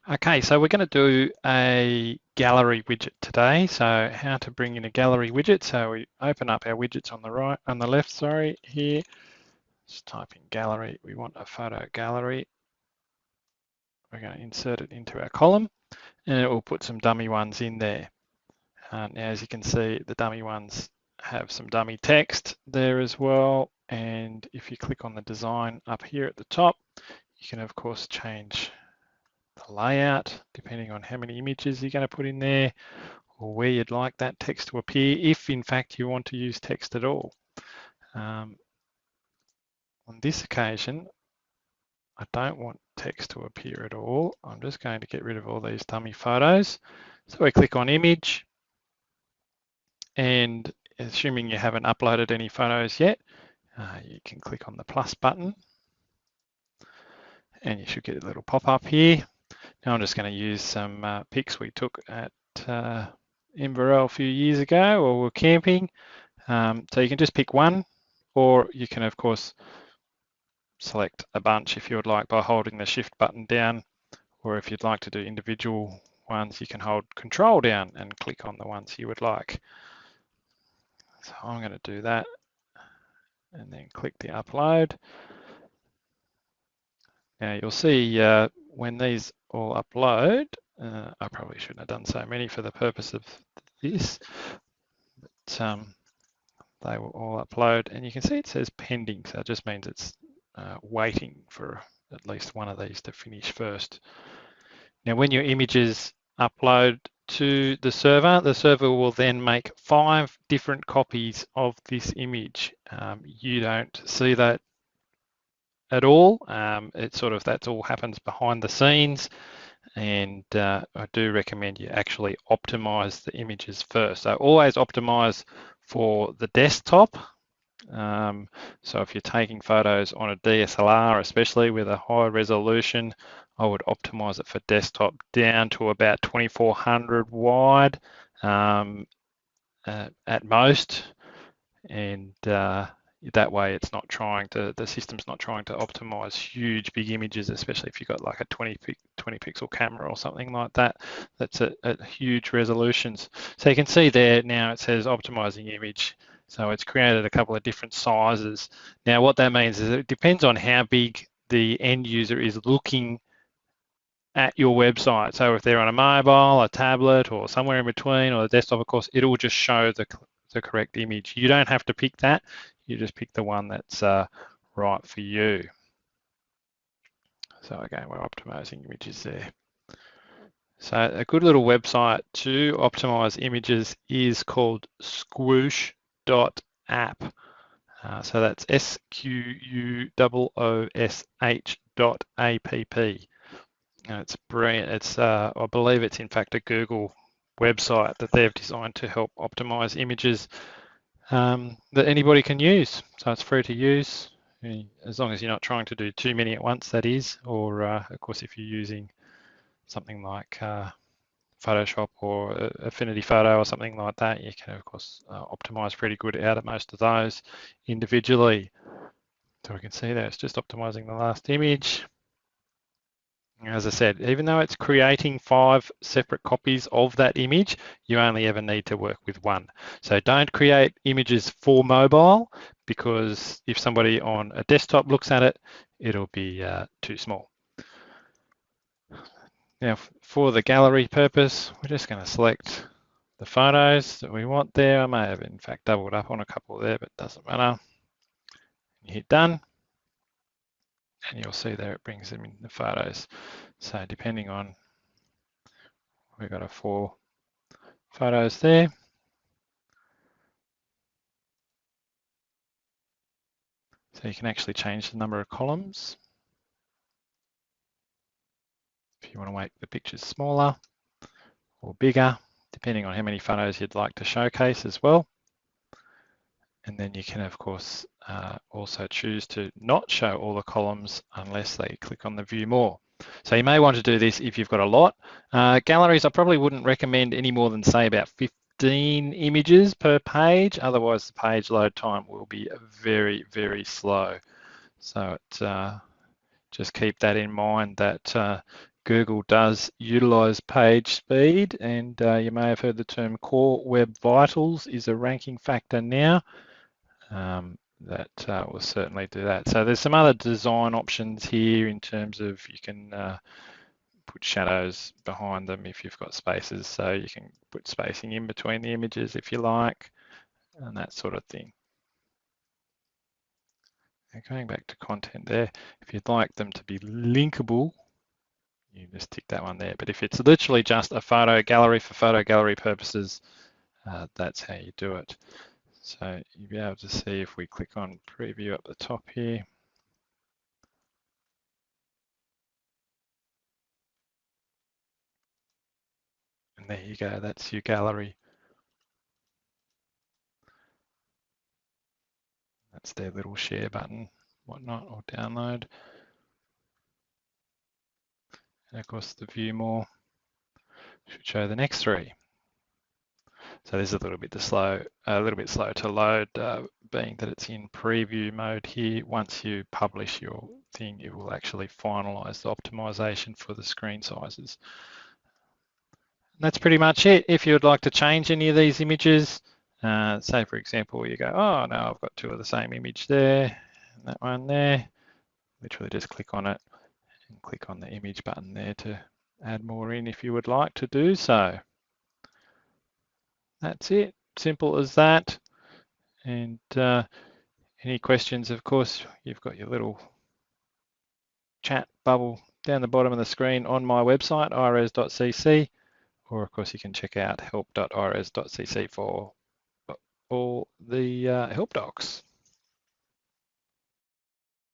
Okay, so we're going to do a gallery widget today. So how to bring in a gallery widget. So we open up our widgets on the right, on the left, sorry, here. Just type in gallery. We want a photo gallery. We're going to insert it into our column and it will put some dummy ones in there. Now, as you can see, the dummy ones have some dummy text there as well. And if you click on the design up here at the top, you can of course change the layout depending on how many images you're going to put in there or where you'd like that text to appear, if in fact you want to use text at all. On this occasion, I don't want text to appear at all. I'm just going to get rid of all these dummy photos. So we click on image, and assuming you haven't uploaded any photos yet, you can click on the plus button and you should get a little pop-up here. Now I'm just going to use some pics we took at Inverell a few years ago, or we're camping. So you can just pick one, or you can of course select a bunch if you would like by holding the shift button down, or if you'd like to do individual ones, you can hold control down and click on the ones you would like. So I'm going to do that and then click the upload. Now you'll see when these all upload, I probably shouldn't have done so many for the purpose of this, but they will all upload, and you can see it says pending, so it just means it's waiting for at least one of these to finish first. Now when your images upload to the server will then make 5 different copies of this image. You don't see that at all. That all happens behind the scenes, and I do recommend you actually optimize the images first. So always optimize for the desktop. So if you're taking photos on a DSLR, especially with a high resolution, I would optimize it for desktop down to about 2400 wide at most, and that way it's not trying to, the system's not trying to optimize huge big images, especially if you've got like a 20 pixel camera or something like that, that's at huge resolutions. So you can see there now it says optimizing image. So it's created a couple of different sizes. Now what that means is it depends on how big the end user is looking at your website. So if they're on a mobile, a tablet, or somewhere in between, or the desktop, of course, it will just show the correct image. You don't have to pick that. You just pick the one that's right for you. So again, we're optimizing images there. So a good little website to optimize images is called squoosh.app. So that's SQUOOSH.app. It's brilliant. It's I believe it's in fact a Google website that they've designed to help optimize images that anybody can use. So it's free to use, as long as you're not trying to do too many at once, that is, or of course if you're using something like Photoshop or Affinity Photo or something like that, you can of course optimize pretty good out of most of those individually. So we can see there it's just optimizing the last image. As I said, even though it's creating 5 separate copies of that image, you only ever need to work with one. So don't create images for mobile, because if somebody on a desktop looks at it, it'll be too small. Now, for the gallery purpose, we're just going to select the photos that we want there. I may have in fact doubled up on a couple there, but doesn't matter. You hit done, and you'll see there it brings them in the photos. So depending on, we've got 4 photos there. So you can actually change the number of columns if you want to make the pictures smaller or bigger, depending on how many photos you'd like to showcase as well. And then you can of course also choose to not show all the columns unless they click on the view more. So you may want to do this if you've got a lot. Galleries, I probably wouldn't recommend any more than say about 15 images per page, otherwise the page load time will be very, very slow. So just keep that in mind, that Google does utilize page speed, and you may have heard the term Core Web Vitals is a ranking factor now. That will certainly do that. So there's some other design options here in terms of you can put shadows behind them if you've got spaces, so you can put spacing in between the images if you like, and that sort of thing. And going back to content there, if you'd like them to be linkable, you just tick that one there. But if it's literally just a photo gallery for photo gallery purposes, that's how you do it. So you'll be able to see if we click on preview up the top here. And there you go, that's your gallery. That's their little share button, whatnot, or download. And of course the view more should show the next three. So this is a little bit slow to load, being that it's in preview mode here. Once you publish your thing, it will actually finalize the optimization for the screen sizes. And that's pretty much it. If you would like to change any of these images, say for example, you go, oh no, I've got two of the same image there, and that one there, literally just click on it and click on the image button there to add more in if you would like to do so. That's it, simple as that. And any questions, of course, you've got your little chat bubble down the bottom of the screen on my website, irez.cc, or of course you can check out help.irez.cc for all the help docs.